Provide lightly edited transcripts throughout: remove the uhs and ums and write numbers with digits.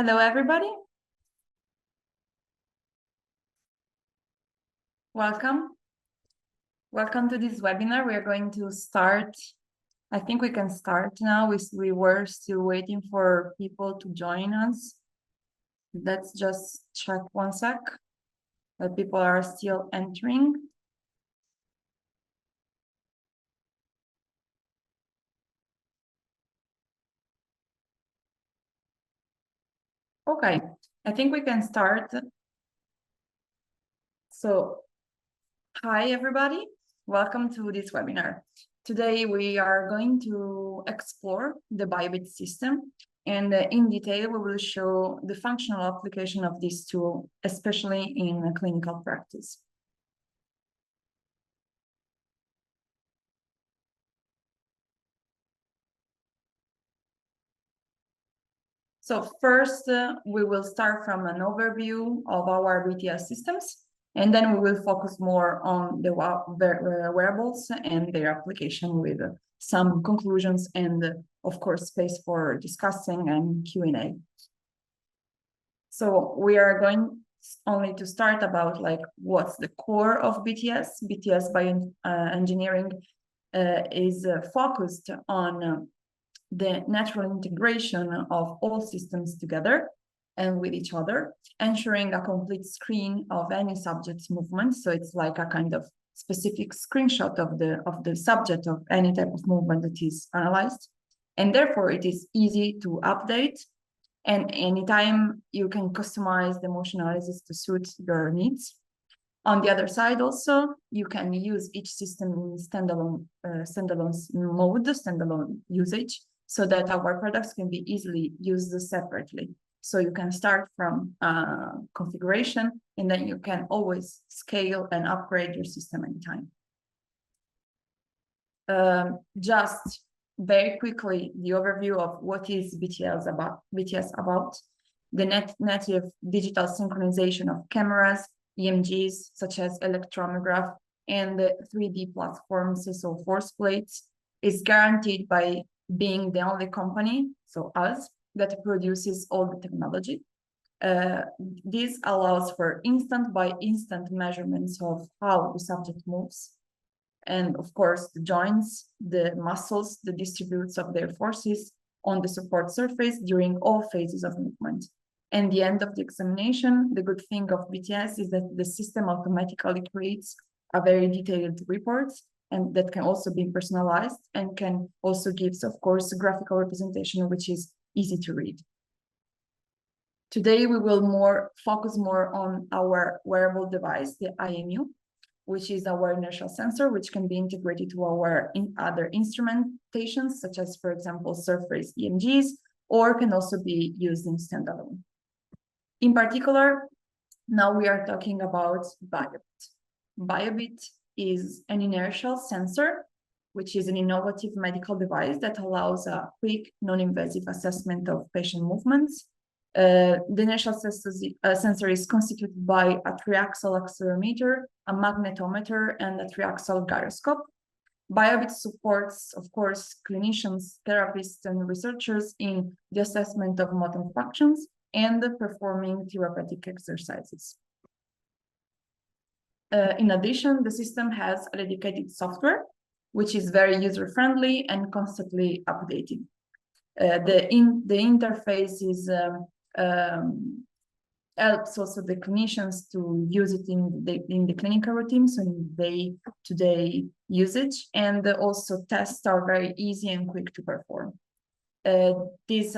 Hello, everybody. Welcome. Welcome to this webinar. We are going to start. I think we can start now. We were still waiting for people to join us. Let's just check one sec that people are still entering. Okay, I think we can start. So, hi, everybody. Welcome to this webinar. Today, we are going to explore the BAIOBIT system, and in detail, we will show the functional application of this tool, especially in clinical practice. So first, we will start from an overview of our BTS systems, and then we will focus more on the wearables and their application with some conclusions and, of course, space for discussing and Q&A. So we are going only to start about like what's the core of BTS. BTS bioengineering is focused on the natural integration of all systems together and with each other, ensuring a complete screen of any subject's movement. So it's like a kind of specific screenshot of the subject of any type of movement that is analyzed. And therefore, it is easy to update. And anytime you can customize the motion analysis to suit your needs. On the other side, also, you can use each system in standalone mode, standalone usage, so that our products can be easily used separately. So you can start from configuration, and then you can always scale and upgrade your system anytime. Just very quickly, the overview of what is BTS about. The native digital synchronization of cameras, EMGs, such as electromograph, and the 3D platforms, so force plates, is guaranteed by being the only company, so us, that produces all the technology. This allows for instant by instant measurements of how the subject moves. And of course, the joints, the muscles, the distributes of their forces on the support surface during all phases of movement. And the end of the examination, the good thing of BTS is that the system automatically creates a very detailed report, and that can also be personalized and can also give, of course, a graphical representation, which is easy to read. Today, we will focus more on our wearable device, the IMU, which is our inertial sensor, which can be integrated to our other instrumentations, such as, for example, surface EMGs, or can also be used in standalone. In particular, now we are talking about BAIOBIT. BAIOBIT is an inertial sensor, which is an innovative medical device that allows a quick, non-invasive assessment of patient movements. The inertial sensor is constituted by a triaxial accelerometer, a magnetometer, and a triaxial gyroscope. BAIOBIT supports, of course, clinicians, therapists, and researchers in the assessment of motor functions and performing therapeutic exercises. In addition, the system has a dedicated software, which is very user-friendly and constantly updated. The interface is helps also the clinicians to use it in the clinical routine, so in day-to-day usage, and also tests are very easy and quick to perform. This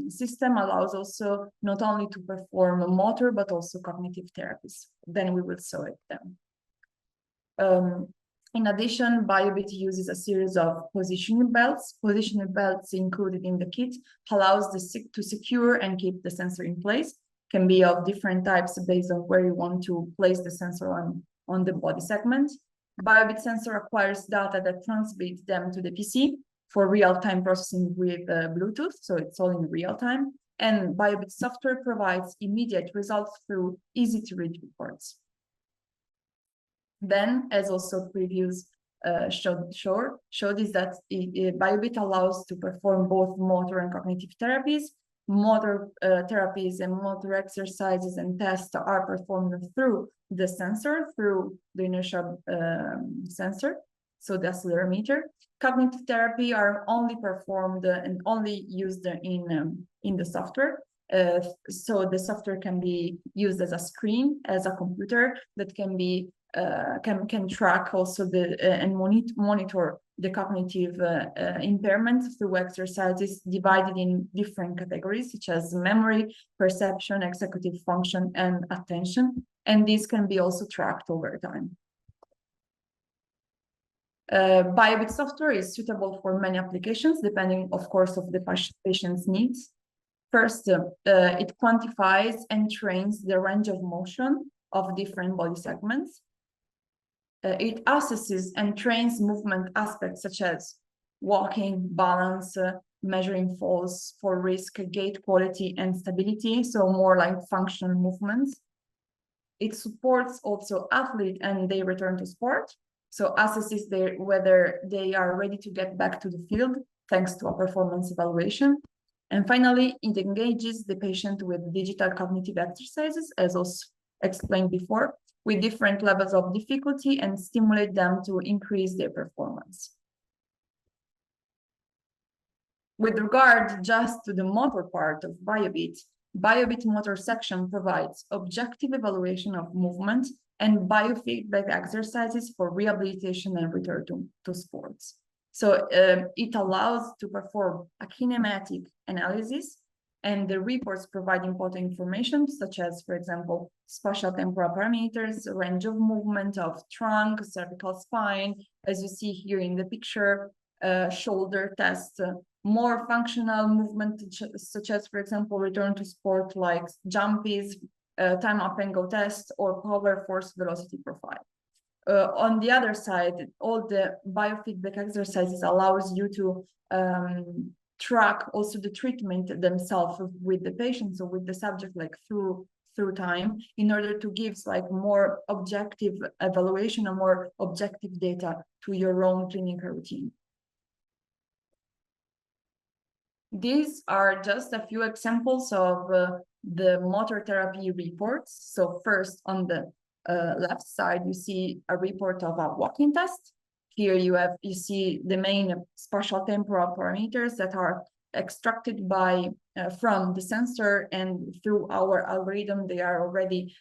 system allows also not only to perform motor, but also cognitive therapies. Then we will show it them. In addition, BAIOBIT uses a series of positioning belts. Positioning belts included in the kit allows to secure and keep the sensor in place. Can be of different types based on where you want to place the sensor on the body segment. BAIOBIT sensor acquires data that transmits them to the PC for real-time processing with Bluetooth, so it's all in real time. And BAIOBIT software provides immediate results through easy-to-read reports. Then, as also previous showed is that BAIOBIT allows to perform both motor and cognitive therapies motor therapies and motor exercises and tests are performed through the sensor, through the inertial sensor, so the accelerometer. Cognitive therapy are only performed and only used in the software. So the software can be used as a screen, as a computer that can be can track also the and monitor the cognitive impairment through exercises divided in different categories, such as memory, perception, executive function, and attention. And these can be also tracked over time. BAIOBIT software is suitable for many applications, depending, of course, of the patient's needs. First, it quantifies and trains the range of motion of different body segments. It assesses and trains movement aspects such as walking, balance, measuring falls for risk, gait quality, and stability, so more like functional movements. It supports also athlete and their return to sport, so assesses whether they are ready to get back to the field thanks to a performance evaluation. And finally, it engages the patient with digital cognitive exercises, as also explained before, with different levels of difficulty and stimulate them to increase their performance. With regard just to the motor part of BAIOBIT, BAIOBIT motor section provides objective evaluation of movement and biofeedback exercises for rehabilitation and return to sports. So it allows to perform a kinematic analysis, and the reports provide important information such as, for example, spatial-temporal parameters, range of movement of trunk, cervical spine, as you see here in the picture, shoulder test, more functional movement such as, for example, return to sport like jumpies, time up and go test, or power force velocity profile. On the other side, all the biofeedback exercises allows you to track also the treatment themselves with the patient, so with the subject, like through time, in order to give like more objective evaluation and more objective data to your own clinical routine. These are just a few examples of the motor therapy reports. So first, on the left side, you see a report of a walking test. Here you see the main spatial-temporal parameters that are extracted by from the sensor, and through our algorithm they are already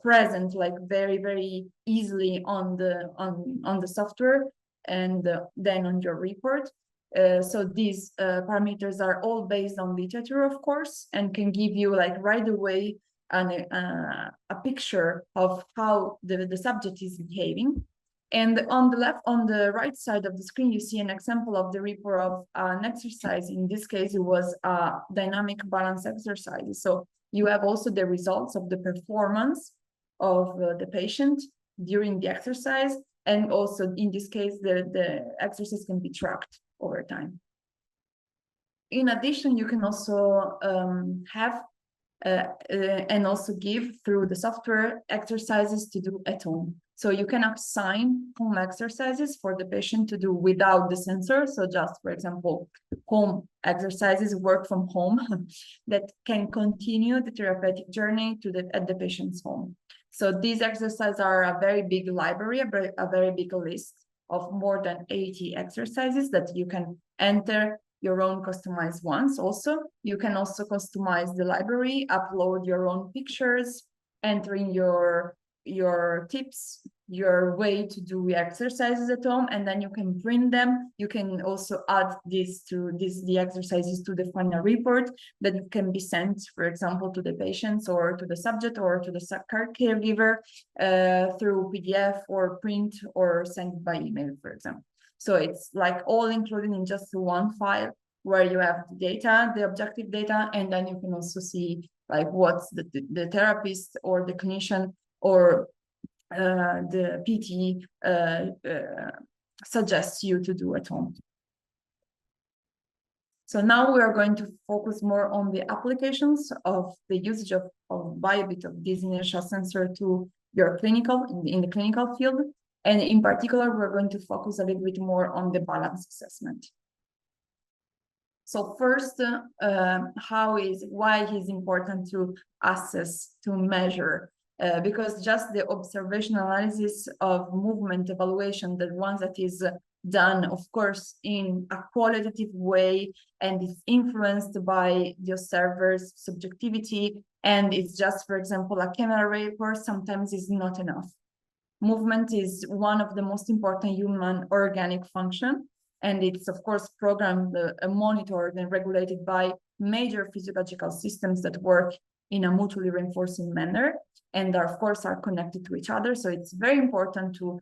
present like very easily on the software, and then on your report. So these parameters are all based on literature, of course, and can give you like right away a picture of how the subject is behaving. And on the right side of the screen, you see an example of the report of an exercise. In this case, it was a dynamic balance exercise. So you have also the results of the performance of the patient during the exercise. And also in this case, the exercise can be tracked over time. In addition, you can also have and also give through the software exercises to do at home. So you can assign home exercises for the patient to do without the sensor. So just, for example, home exercises, work from home, that can continue the therapeutic journey at the patient's home. So these exercises are a very big library, a very big list of more than 80 exercises that you can enter your own customized ones. Also, you can also customize the library, upload your own pictures, entering your tips, your way to do exercises at home, and then you can print them. You can also add the exercises to the final report that can be sent, for example, to the patients or to the subject or to the caregiver through PDF or print or sent by email, for example. So it's like all included in just one file where you have the data, the objective data, and then you can also see like what's the therapist or the clinician or the PT suggests you to do at home. So now we are going to focus more on the applications of the usage of BAIOBIT, of this inertial sensor, to your clinical, in the clinical field. And in particular, we're going to focus a little bit more on the balance assessment. So first, why is important to assess, to measure, because just the observational analysis of movement evaluation, the one that is done, of course, in a qualitative way, and is influenced by the observer's subjectivity, and it's just, for example, a camera report, sometimes is not enough. Movement is one of the most important human organic function, and it's, of course, programmed, monitored, and regulated by major physiological systems that work in a mutually reinforcing manner, and of course are connected to each other. So it's very important to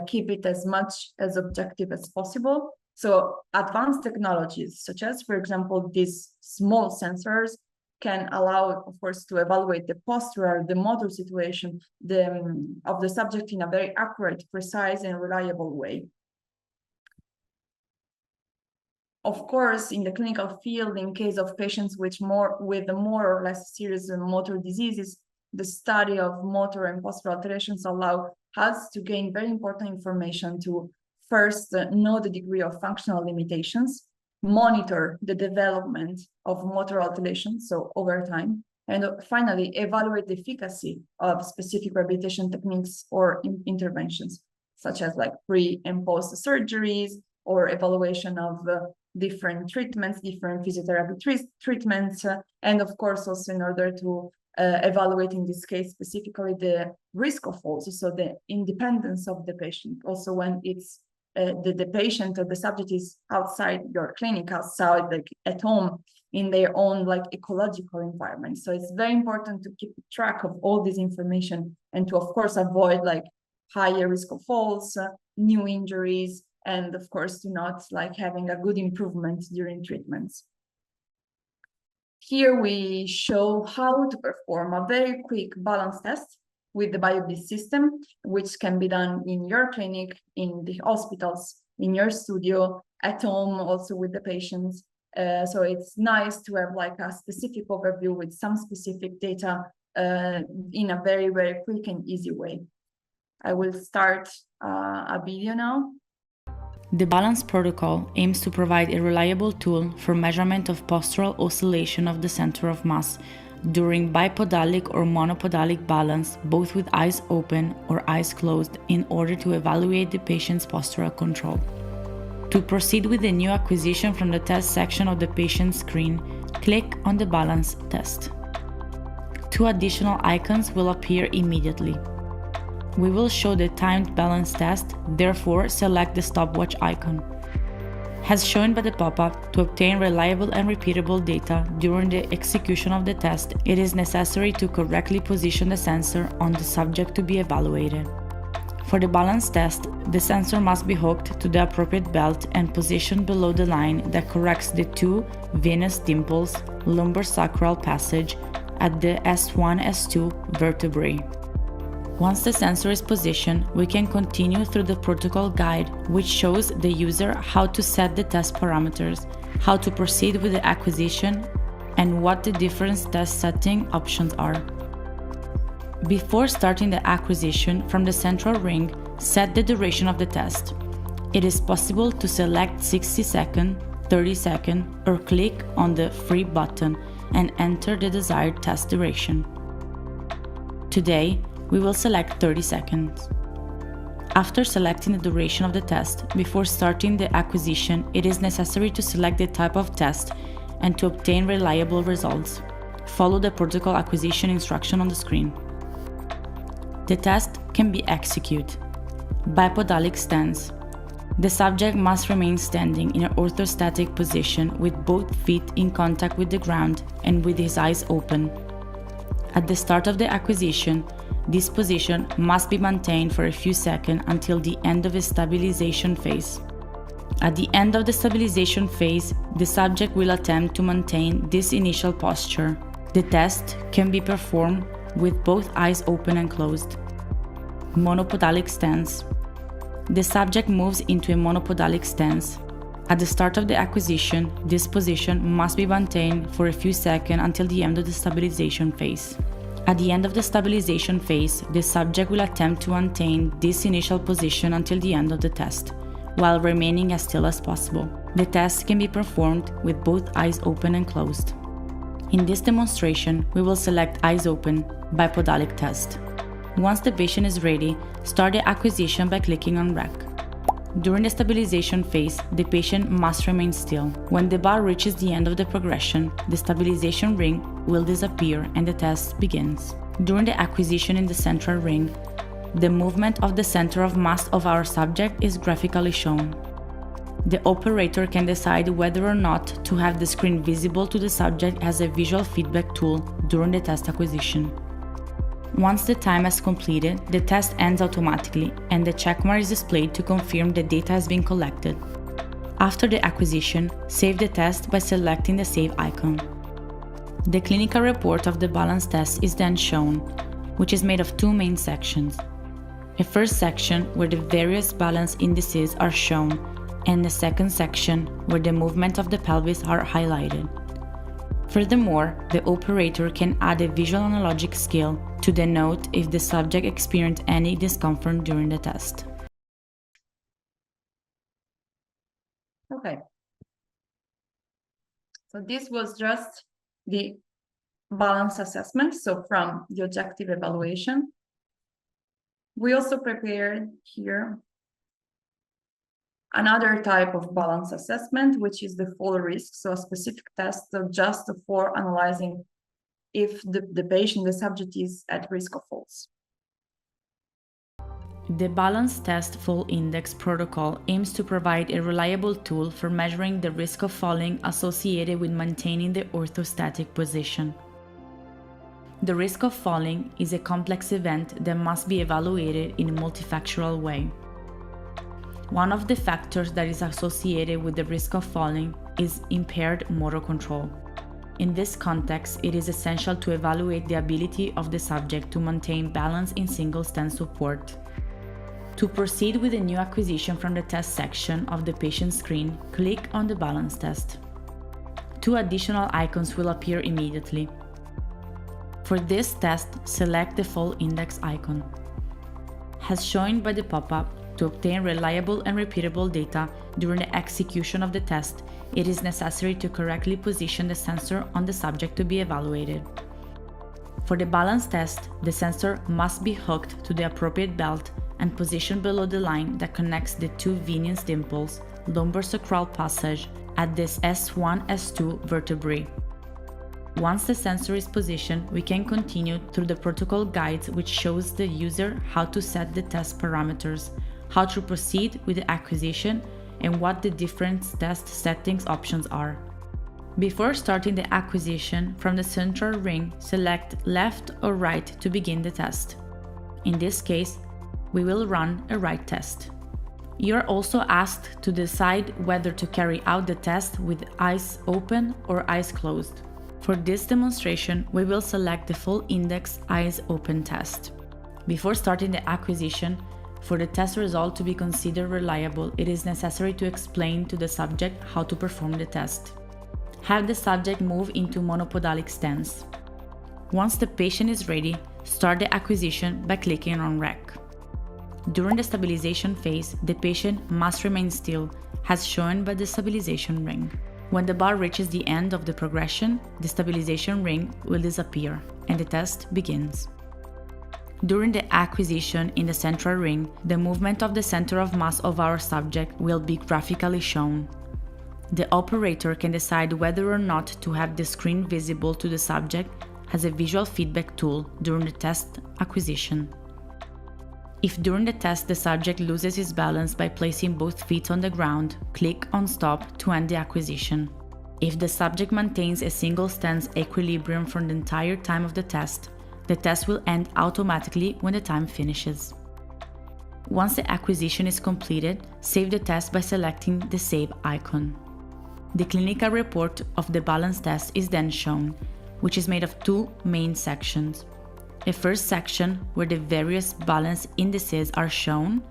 keep it as much as objective as possible. So advanced technologies, such as, for example, these small sensors, can allow, of course, to evaluate the postural, the motor situation of the subject in a very accurate, precise, and reliable way. Of course, in the clinical field, in case of patients with more or less serious motor diseases, the study of motor and postural alterations allow us to gain very important information to first know the degree of functional limitations, monitor the development of motor alterations, so over time, and finally evaluate the efficacy of specific rehabilitation techniques or interventions, such as like pre and post surgeries, or evaluation of different treatments, different physiotherapy treatments, and of course also in order to evaluate in this case specifically the risk of falls, so the independence of the patient, also when it's the patient or the subject is outside your clinic, outside, like at home, in their own like ecological environment. So it's very important to keep track of all this information and to, of course, avoid like higher risk of falls, new injuries, and of course to not like having a good improvement during treatments. Here we show how to perform a very quick balance test with the BAIOBIT system, which can be done in your clinic, in the hospitals, in your studio, at home, also with the patients. So it's nice to have like a specific overview with some specific data in a very, very quick and easy way. I will start a video now. The balance protocol aims to provide a reliable tool for measurement of postural oscillation of the center of mass during bipodalic or monopodalic balance, both with eyes open or eyes closed, in order to evaluate the patient's postural control. To proceed with the new acquisition from the test section of the patient's screen, click on the balance test. Two additional icons will appear immediately. We will show the timed balance test, therefore select the stopwatch icon. As shown by the pop-up, to obtain reliable and repeatable data during the execution of the test, it is necessary to correctly position the sensor on the subject to be evaluated. For the balance test, the sensor must be hooked to the appropriate belt and positioned below the line that corrects the two venous dimples, lumbar sacral passage at the S1-S2 vertebrae. Once the sensor is positioned, we can continue through the protocol guide, which shows the user how to set the test parameters, how to proceed with the acquisition, and what the different test setting options are. Before starting the acquisition from the central ring, set the duration of the test. It is possible to select 60 seconds, 30 seconds, or click on the free button and enter the desired test duration. Today, we will select 30 seconds. After selecting the duration of the test, before starting the acquisition, it is necessary to select the type of test and to obtain reliable results. Follow the protocol acquisition instruction on the screen. The test can be executed. Bipodalic stance. The subject must remain standing in an orthostatic position with both feet in contact with the ground and with his eyes open. At the start of the acquisition, this position must be maintained for a few seconds until the end of the stabilization phase. At the end of the stabilization phase, the subject will attempt to maintain this initial posture. The test can be performed with both eyes open and closed. Monopodalic stance. The subject moves into a monopodalic stance. At the start of the acquisition, this position must be maintained for a few seconds until the end of the stabilization phase. At the end of the stabilization phase, the subject will attempt to maintain this initial position until the end of the test, while remaining as still as possible. The test can be performed with both eyes open and closed. In this demonstration, we will select eyes open bipodalic test. Once the patient is ready, start the acquisition by clicking on REC. During the stabilization phase, the patient must remain still. When the bar reaches the end of the progression, the stabilization ring will disappear and the test begins. During the acquisition in the central ring, the movement of the center of mass of our subject is graphically shown. The operator can decide whether or not to have the screen visible to the subject as a visual feedback tool during the test acquisition. Once the time has completed, the test ends automatically and the checkmark is displayed to confirm the data has been collected. After the acquisition, save the test by selecting the Save icon. The clinical report of the balance test is then shown, which is made of two main sections. A first section where the various balance indices are shown, and the second section where the movement of the pelvis are highlighted. Furthermore, the operator can add a visual analogic scale to denote if the subject experienced any discomfort during the test. Okay. So this was just the balance assessment, so from the objective evaluation. We also prepared here another type of balance assessment, which is the fall risk, so a specific test just for analyzing if the patient, the subject, is at risk of falls. The Balance Test Fall Index protocol aims to provide a reliable tool for measuring the risk of falling associated with maintaining the orthostatic position. The risk of falling is a complex event that must be evaluated in a multifactorial way. One of the factors that is associated with the risk of falling is impaired motor control. In this context, it is essential to evaluate the ability of the subject to maintain balance in single stand support. To proceed with a new acquisition from the test section of the patient screen, click on the balance test. Two additional icons will appear immediately. For this test, select the fall index icon. As shown by the pop-up, to obtain reliable and repeatable data during the execution of the test, it is necessary to correctly position the sensor on the subject to be evaluated. For the balance test, the sensor must be hooked to the appropriate belt and positioned below the line that connects the two Venous dimples, lumbar sacral passage, at this S1-S2 vertebrae. Once the sensor is positioned, we can continue through the protocol guides, which shows the user how to set the test parameters, how to proceed with the acquisition, and what the different test settings options are. Before starting the acquisition, from the central ring, select left or right to begin the test. In this case, we will run a right test. You are also asked to decide whether to carry out the test with eyes open or eyes closed. For this demonstration, we will select the full index eyes open test. Before starting the acquisition, for the test result to be considered reliable, it is necessary to explain to the subject how to perform the test. Have the subject move into monopodalic stance. Once the patient is ready, start the acquisition by clicking on REC. During the stabilization phase, the patient must remain still, as shown by the stabilization ring. When the bar reaches the end of the progression, the stabilization ring will disappear and the test begins. During the acquisition in the central ring, the movement of the center of mass of our subject will be graphically shown. The operator can decide whether or not to have the screen visible to the subject as a visual feedback tool during the test acquisition. If during the test the subject loses his balance by placing both feet on the ground, click on Stop to end the acquisition. If the subject maintains a single stance equilibrium for the entire time of the test will end automatically when the time finishes. Once the acquisition is completed, save the test by selecting the Save icon. The clinical report of the balance test is then shown, which is made of two main sections. A first section where the various balance indices are shown,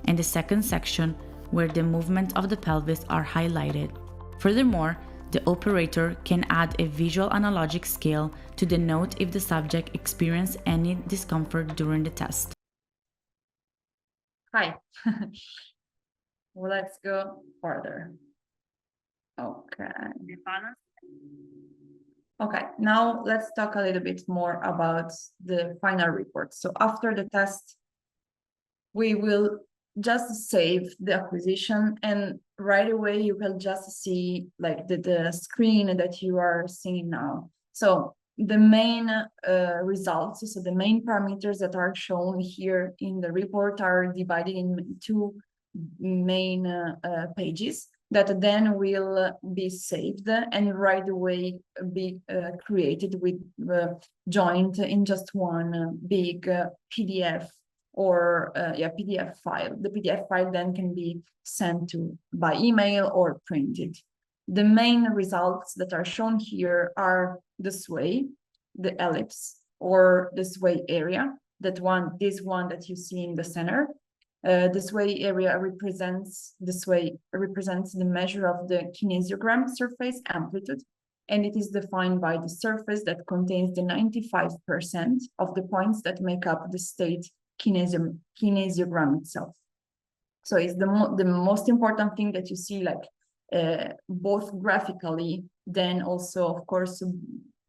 and the second section where the movement of the pelvis are highlighted. Furthermore, the operator can add a visual analogic scale to denote if the subject experienced any discomfort during the test. Hi. Well, let's go further. Okay. Okay, now let's talk a little bit more about the final report. So after the test, we will just save the acquisition, and right away you will just see like the screen that you are seeing now. So the main results, so the main parameters that are shown here in the report are divided in two main pages that then will be saved and right away be created with joined in just one big PDF or PDF file. The PDF file then can be sent to by email or printed. The main results that are shown here are the sway, the ellipse, or the sway area. This one that you see in the center. The sway area represents the measure of the kinesiogram surface amplitude, and it is defined by the surface that contains the 95% of the points that make up the state kinesiogram itself. So it's the most important thing that you see, like both graphically, then also, of course,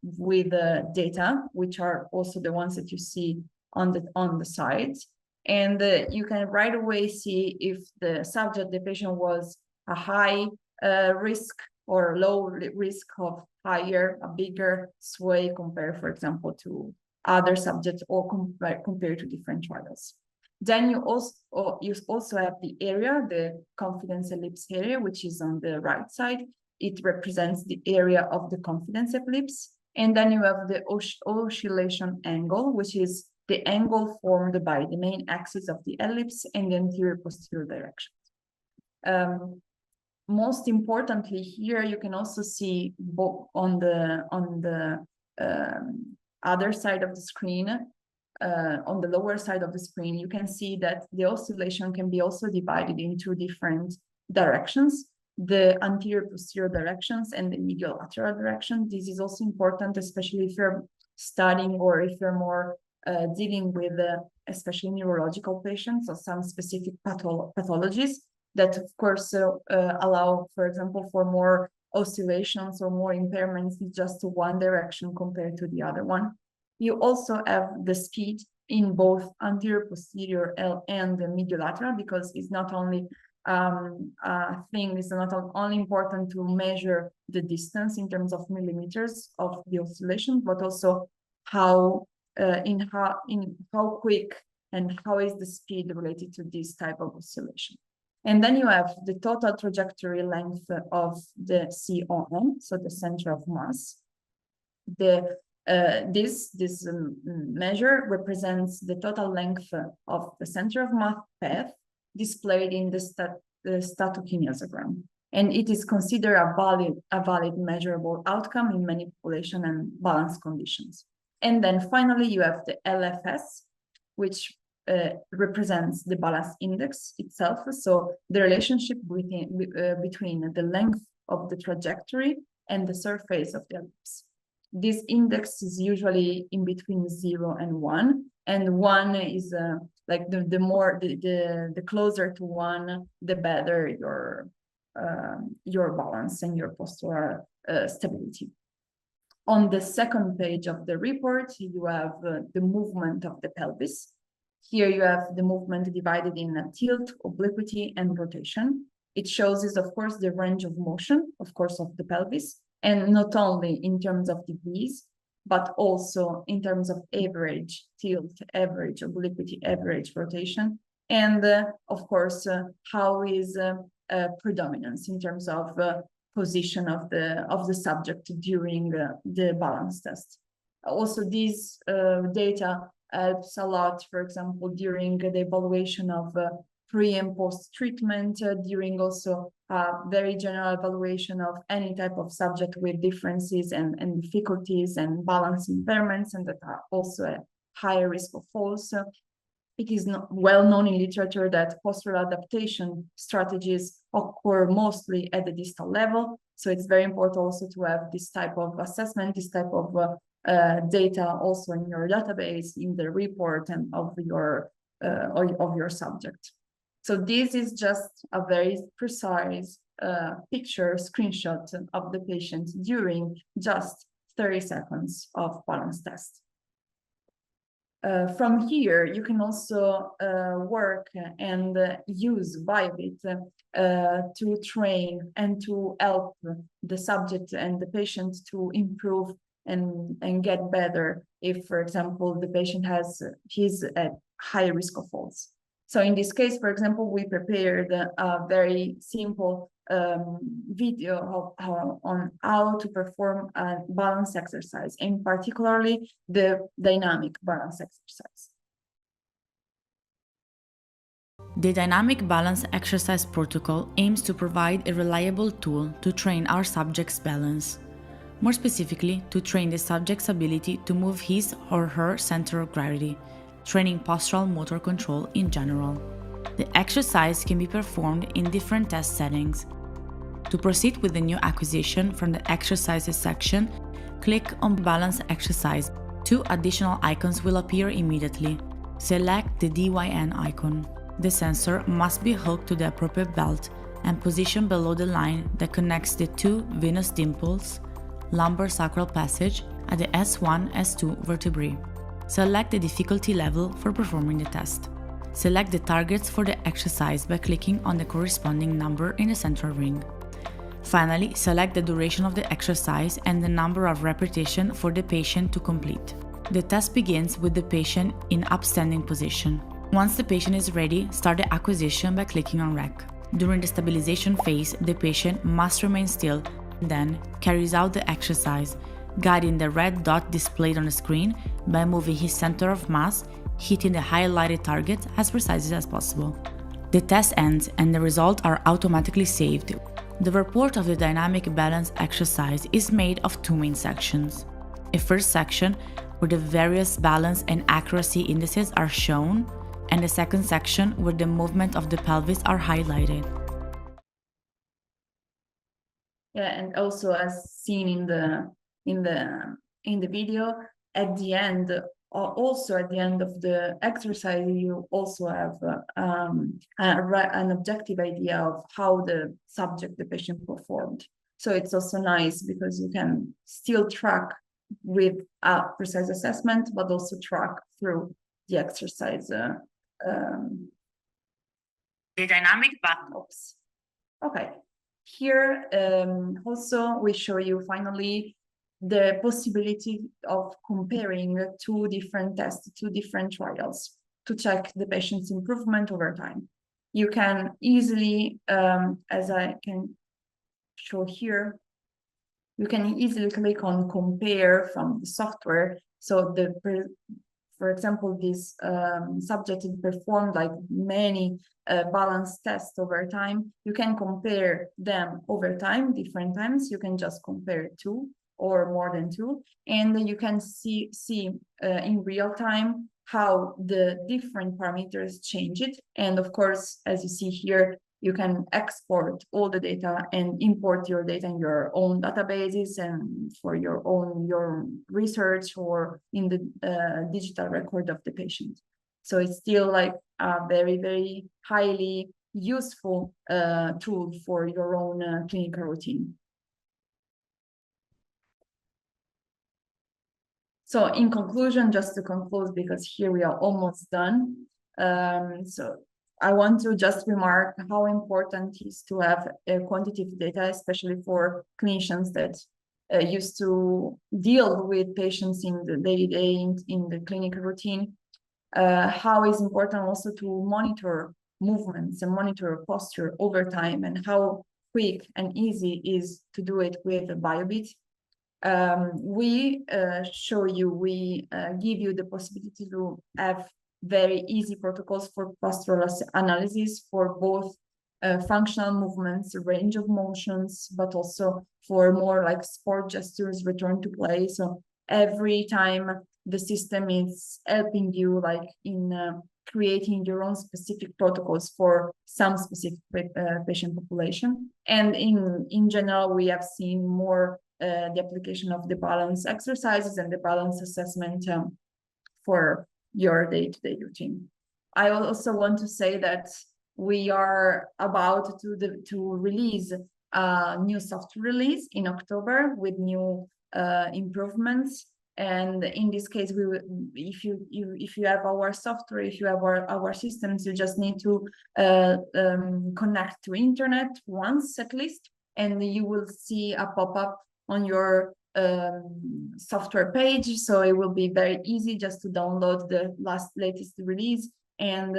with data, which are also the ones that you see on the sides. And you can right away see if the subject, the patient, was a high risk or low risk of a bigger sway compared, for example, to other subjects or compared to different trials. Then you also have the area, the confidence ellipse area, which is on the right side. It represents the area of the confidence ellipse. And then you have the oscillation angle, which is the angle formed by the main axis of the ellipse and the anterior posterior directions. Most importantly, here you can also see on the other side of the screen, on the lower side of the screen, you can see that the oscillation can be also divided into different directions, the anterior posterior directions and the medial lateral direction. This is also important, especially if you're studying or if you're more dealing with especially neurological patients or some specific pathologies that, of course, allow, for example, for more oscillations or more impairments in just one direction compared to the other one. You also have the speed in both anterior posterior and the medial lateral, because it's not only it's not only important to measure the distance in terms of millimeters of the oscillation, but also how quick and how is the speed related to this type of oscillation. And then you have the total trajectory length of the COM, so the center of mass. This measure represents the total length of the center of mass path displayed in the statokinesiogram, and it is considered a valid measurable outcome in many population and balance conditions. And then finally, you have the LFS, which represents the balance index itself, so the relationship between the length of the trajectory and the surface of the ellipse. This index is usually in between 0 and 1, and 1 is like the closer to 1, the better your balance and your postural stability. On the second page of the report, you have the movement of the pelvis. Here you have the movement divided in tilt, obliquity, and rotation. It shows is, of course, the range of motion, of course, of the pelvis, and not only in terms of degrees, but also in terms of average tilt, average obliquity, average rotation, and of course, how is predominance in terms of position of the subject during the balance test. Also, these data helps a lot, for example, during the evaluation of pre and post treatment, during also very general evaluation of any type of subject with differences and difficulties and balance impairments, and that are also at higher risk of falls. It is well known in literature that postural adaptation strategies occur mostly at the distal level. So it's very important also to have this type of assessment, this type of data also in your database, in the report and of your subject. So this is just a very precise picture, screenshot of the patient during just 30 seconds of balance test. From here, you can also work and use BAIOBIT to train and to help the subject and the patient to improve and get better if, for example, the patient he's at high risk of falls. So in this case, for example, we prepared a very simple video on how to perform a balance exercise, and particularly the dynamic balance exercise. The dynamic balance exercise protocol aims to provide a reliable tool to train our subject's balance. More specifically, to train the subject's ability to move his or her center of gravity, training postural motor control in general. The exercise can be performed in different test settings. To proceed with the new acquisition from the exercises section, click on Balance Exercise. Two additional icons will appear immediately. Select the DYN icon. The sensor must be hooked to the appropriate belt and positioned below the line that connects the two venous dimples, lumbar sacral passage, at the S1-S2 vertebrae. Select the difficulty level for performing the test. Select the targets for the exercise by clicking on the corresponding number in the central ring. Finally, select the duration of the exercise and the number of repetitions for the patient to complete. The test begins with the patient in upstanding position. Once the patient is ready, start the acquisition by clicking on REC. During the stabilization phase, the patient must remain still, then carries out the exercise, guiding the red dot displayed on the screen by moving his center of mass, hitting the highlighted target as precisely as possible. The test ends and the results are automatically saved. The report of the dynamic balance exercise is made of two main sections. A first section where the various balance and accuracy indices are shown, and the second section where the movement of the pelvis are highlighted. Yeah, and also as seen in the video, at the end, also at the end of the exercise, you also have an objective idea of how the patient performed. So it's also nice because you can still track with a precise assessment, but also track through the exercise. The dynamic balance. Okay. Here also we show you finally the possibility of comparing two different tests, two different trials to check the patient's improvement over time. You can easily, as I can show here, you can easily click on compare from the software. So for example, this subject performed like many balance tests over time. You can compare them over time, different times. You can just compare two or more than two, and you can see in real time how the different parameters change it. And of course, as you see here, you can export all the data and import your data in your own databases and for your research or in the digital record of the patient. So it's still like a very, very highly useful tool for your own clinical routine. So in conclusion, just to conclude, because here we are almost done. So I want to just remark how important it is to have quantitative data, especially for clinicians that used to deal with patients in the day-to-day in the clinical routine. How is important also to monitor movements and monitor posture over time, and how quick and easy is to do it with a BAIOBIT. We give you the possibility to have very easy protocols for postural analysis for both functional movements, range of motions, but also for more like sport gestures, return to play. So every time the system is helping you like in creating your own specific protocols for some specific patient population. And in general, we have seen more the application of the balance exercises and the balance assessment for your day-to-day routine. I also want to say that we are about to release a new software release in October with new improvements. And in this case, we will, if you have our software, if you have our systems, you just need to connect to internet once at least, and you will see a pop-up on your software page. So it will be very easy just to download the latest release and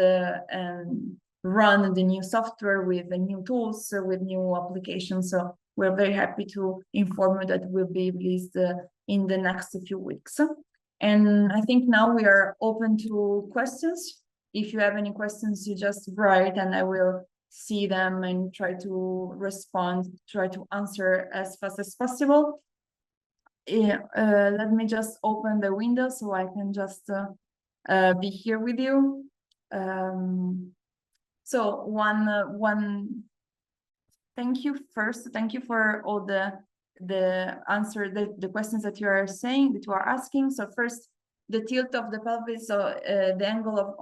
run the new software with the new tools, with new applications. So we're very happy to inform you that will be released in the next few weeks. And I think now we are open to questions. If you have any questions, you just write and I will see them and try to respond, try to answer as fast as possible. Let me just open the window so I can just be here with you. So one thank you first. Thank you for all the questions that you are saying, that you are asking. So first, the tilt of the pelvis, so the angle of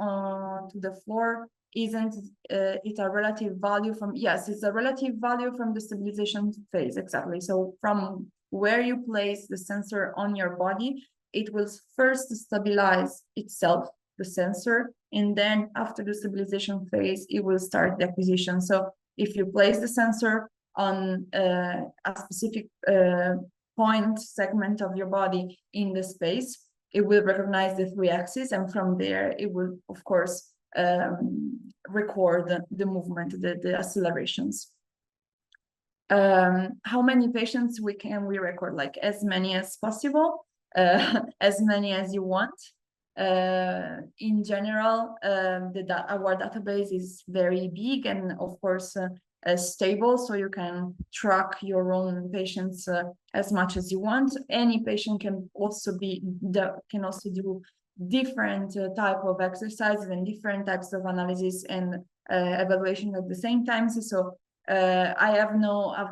to the floor, isn't it a relative value from? Yes, it's a relative value from the stabilization phase, exactly. So from where you place the sensor on your body, it will first stabilize itself, the sensor, and then after the stabilization phase, it will start the acquisition. So if you place the sensor on a specific point segment of your body in the space, it will recognize the 3 axes, and from there it will, of course, record the movement, the accelerations. How many patients can we record? Like as many as possible, as many as you want. In general, our database is very big and of course stable, so you can track your own patients as much as you want. Any patient can also do different type of exercises and different types of analysis and evaluation at the same time. So I have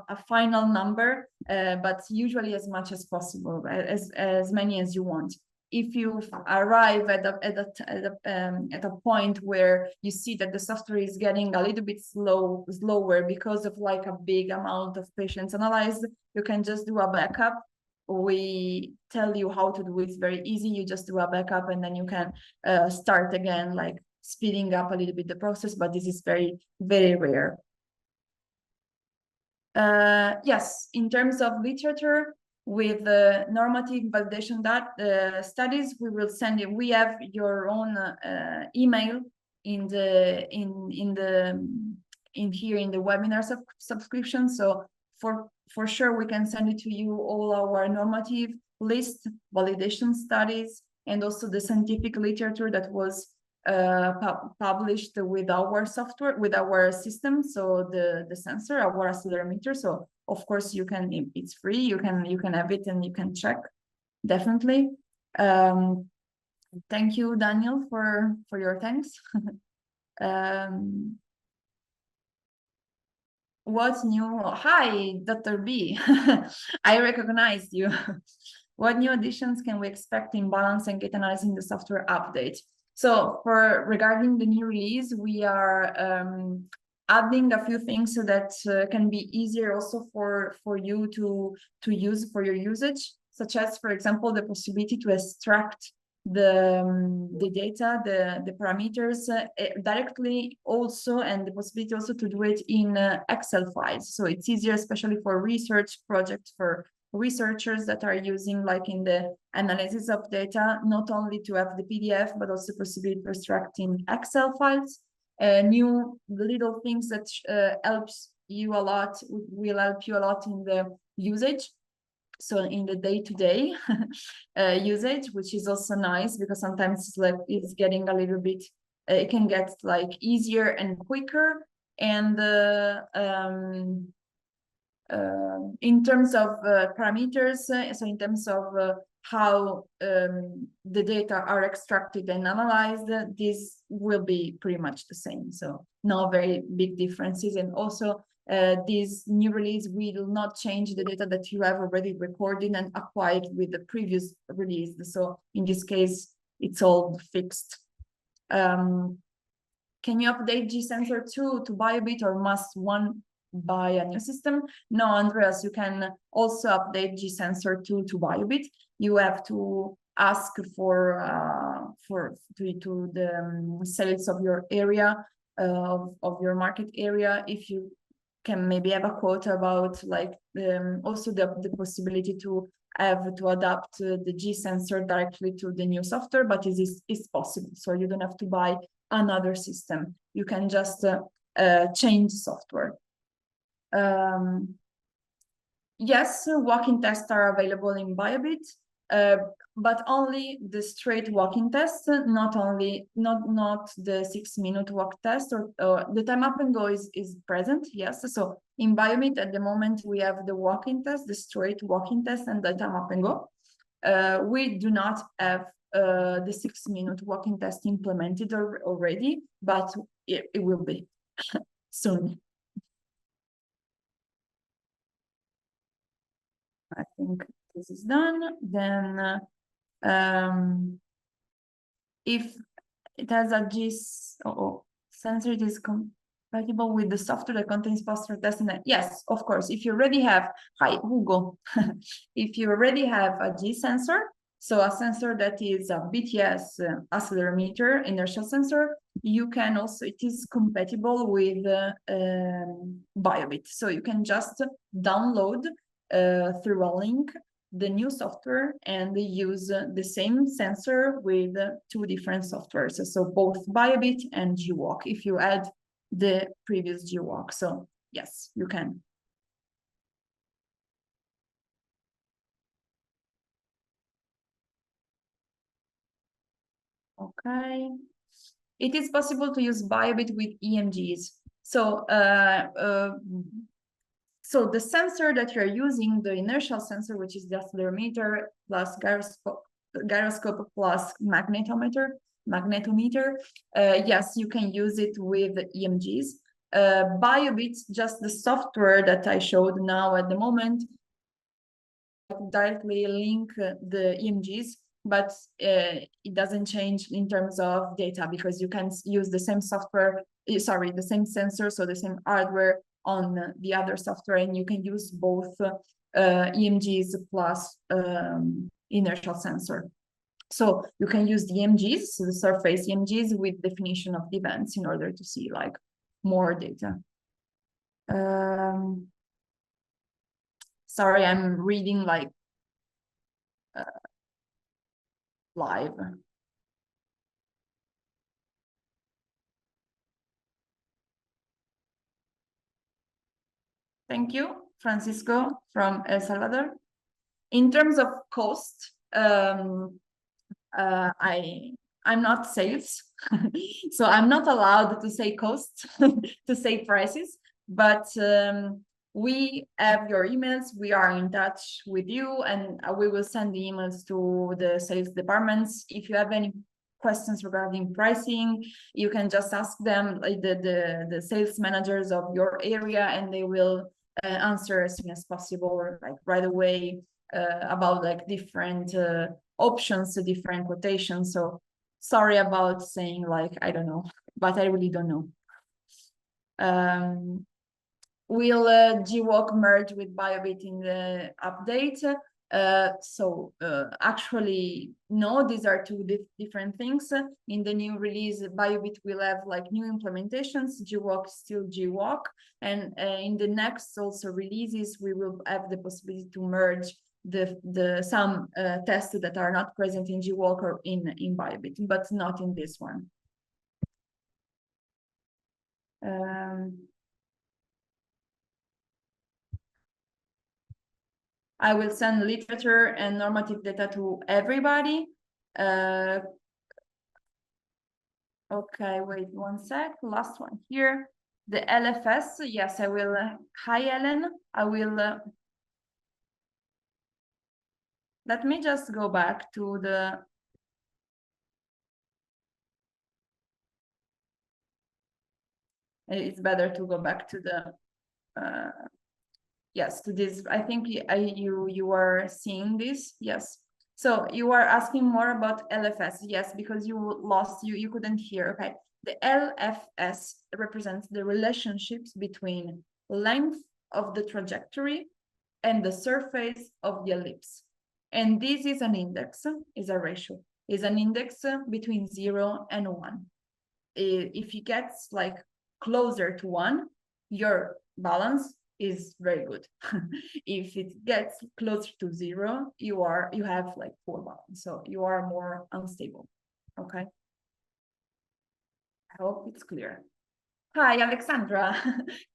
a final number, but usually as much as possible, as many as you want. If you arrive at a point where you see that the software is getting a little bit slower because of like a big amount of patients analyzed, you can just do a backup. We tell you how to do it. It's very easy. You just do a backup and then you can start again, like speeding up a little bit the process, but this is very, very rare. Yes, in terms of literature, with the normative validation studies, we will send you. We have your own email in here in the webinar subscription. So for sure, we can send it to you all our normative list, validation studies, and also the scientific literature that was published with our software, with our system. So the sensor, our accelerometer. So of course you can, it's free, you can have it and you can check, definitely. Thank you, Daniel, for your thanks. What's new? Hi, Dr. B. I recognized you. What new additions can we expect in balance and gait analysis in the software update? So regarding the new release, we are adding a few things so that can be easier also for you to use for your usage, such as, for example, the possibility to extract the data, the parameters directly also, and the possibility also to do it in Excel files. So it's easier, especially for research projects, for researchers that are using, like in the analysis of data, not only to have the PDF, but also possibility to extract in Excel files. New little things that helps you a lot, will help you a lot in the usage. So in the day-to-day usage, which is also nice, because sometimes it's getting a little bit, it can get like easier and quicker. And in terms of parameters, so in terms of how the data are extracted and analyzed, this will be pretty much the same. So no very big differences. And also this new release will not change the data that you have already recorded and acquired with the previous release. So in this case, it's all fixed. Can can you update G-sensor 2 to BAIOBIT, or must one buy a new system? No, Andreas, you can also update G-sensor 2 to BAIOBIT. You have to ask for the sales of your area, of your market area. If you can maybe have a quote about like also the possibility to have to adapt the G-sensor directly to the new software, but it is possible. So you don't have to buy another system. You can just change software. Yes, walking tests are available in BAIOBIT, but only the straight walking test, not the 6-minute walk test, or the time up and go is present. Yes, so in BAIOBIT at the moment we have the walking test, the straight walking test, and the time up and go. We do not have the 6-minute walking test implemented already, but it will be soon. I think this is done. Then if it has a sensor, it is compatible with the software that contains postural testing. Yes, of course. If you already have, hi Hugo, if you already have a G sensor, so a sensor that is a BTS accelerometer, inertial sensor, you can also, it is compatible with BAIOBIT. So you can just download through a link the new software and use the same sensor with 2 different softwares. So both BAIOBIT and GWalk, if you add the previous GWalk. So yes, you can. Okay. It is possible to use BAIOBIT with EMGs. So so the sensor that you're using, the inertial sensor, which is the accelerometer plus gyroscope plus magnetometer, yes, you can use it with EMGs. BAIOBIT, just the software that I showed now at the moment, directly link the EMGs, but it doesn't change in terms of data, because you can use the same software, the same sensor, so the same hardware on the other software, and you can use both EMGs plus inertial sensor. So you can use the EMGs, so the surface EMGs, with definition of the events in order to see like more data. Sorry, I'm reading like live. Thank you, Francisco from El Salvador. In terms of cost, I'm not sales, so I'm not allowed to say cost, to say prices, but we have your emails, we are in touch with you, and we will send the emails to the sales departments. If you have any questions regarding pricing, you can just ask them, like the sales managers of your area, and they will answer as soon as possible, or like right away, about like different options, different quotations. So sorry about saying like I don't know, but I really don't know. Will GWalk merge with BAIOBIT in the update? Actually, no, these are 2 different things. In the new release, BAIOBIT will have like new implementations, GWalk still GWalk, and in the next also releases, we will have the possibility to merge some tests that are not present in GWalk or in BAIOBIT, but not in this one. I will send literature and normative data to everybody. Okay, wait 1 sec. Last one here. The LFS, yes, I will. Hi, Ellen. I will. Let me just go back to the. It's better to go back to the. Yes, to this. I think you are seeing this. Yes. So you are asking more about LFS. Yes, because you couldn't hear. Okay. The LFS represents the relationships between length of the trajectory and the surface of the ellipse. And this is an index, is a ratio, is an index between 0 and 1. If it gets like closer to 1, your balance is very good. If it gets closer to 0, you have like poor balance, so you are more unstable. Okay, I hope it's clear. Hi, Alexandra.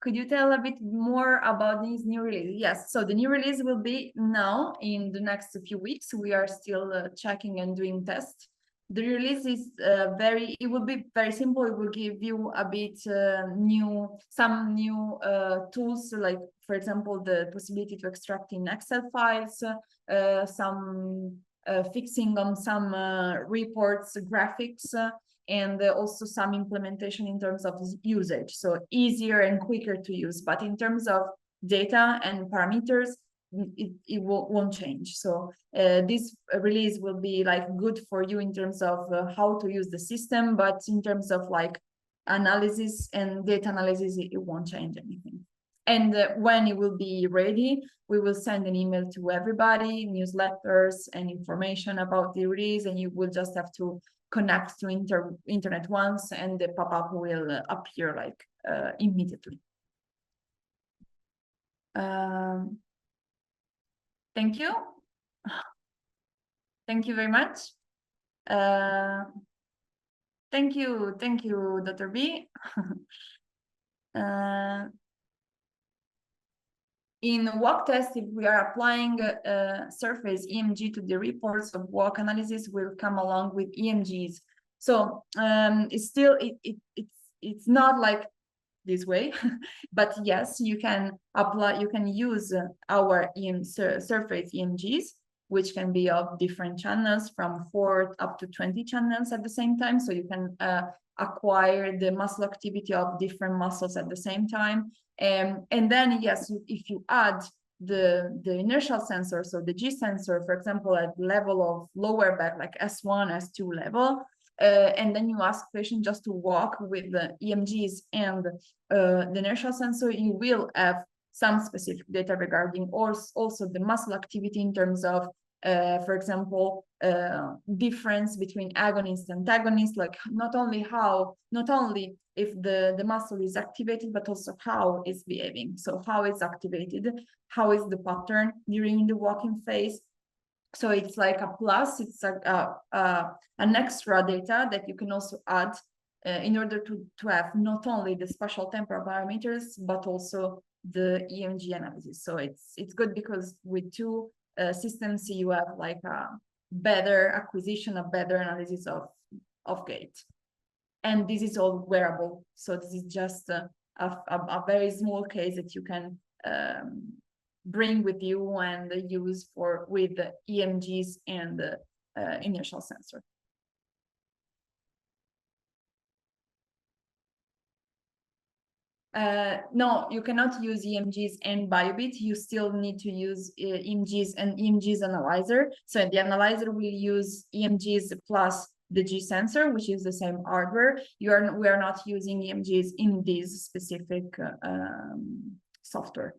Could you tell a bit more about this new release? Yes, so the new release will be now in the next few weeks. We are still checking and doing tests. The release is it will be very simple. It will give you a bit some new tools, like, for example, the possibility to extract in Excel files, some fixing on some reports, graphics, and also some implementation in terms of usage, so easier and quicker to use. But in terms of data and parameters, it won't change. So this release will be like good for you in terms of how to use the system, but in terms of like analysis and data analysis, it won't change anything. And when it will be ready, we will send an email to everybody, newsletters and information about the release, and you will just have to connect to internet once, and the pop-up will appear like immediately. Thank you. Thank you very much. Thank you, Dr. B. In walk test, if we are applying surface EMG to the reports of walk analysis, will come along with EMGs. So it's still it's not like this way, but yes, you can apply. You can use our surface EMGs, which can be of different channels, from 4 up to 20 channels at the same time. So you can acquire the muscle activity of different muscles at the same time. And then, yes, if you add the inertial sensor, so the G sensor, for example, at level of lower back, like S1, S2 level, and then you ask patient just to walk with the EMGs and the inertial sensor, you will have some specific data regarding also the muscle activity in terms of, for example, difference between agonist and antagonist, like not only if the muscle is activated, but also how it's behaving. So how it's activated, how is the pattern during the walking phase. So it's like a plus, it's an extra data that you can also add in order to have not only the spatial-temporal parameters, but also the EMG analysis. So it's good because with two systems, you have like a better acquisition, a better analysis of gait. And this is all wearable. So this is just a very small case that you can bring with you and use with the EMGs and the inertial sensor. No, you cannot use EMGs and BAIOBIT. You still need to use EMGs and EMGs analyzer. So the analyzer will use EMGs plus the G sensor, which is the same hardware. We are not using EMGs in this specific software.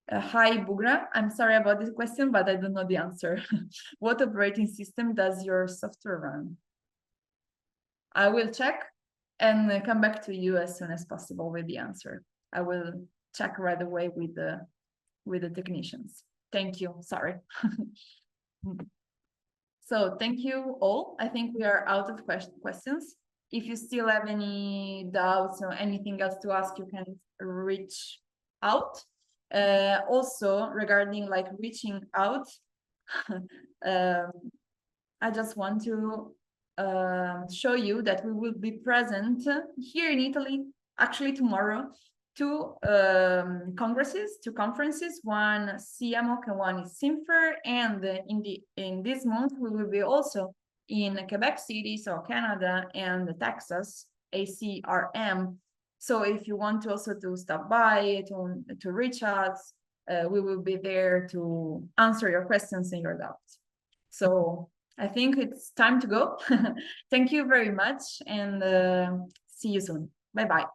Hi, Bugra. I'm sorry about this question, but I don't know the answer. What operating system does your software run? I will check and come back to you as soon as possible with the answer. I will check right away with the technicians. Thank you. Sorry. So thank you all. I think we are out of questions. If you still have any doubts or anything else to ask, you can reach out. Also, regarding like reaching out, I just want to show you that we will be present here in Italy, actually tomorrow, two conferences, one CMOC and one is SIMFER, and in this month we will be also in Quebec City, so Canada, and Texas, ACRM. So if you want to also to stop by, to reach us, we will be there to answer your questions and your doubts. So I think it's time to go. Thank you very much, and see you soon. Bye bye.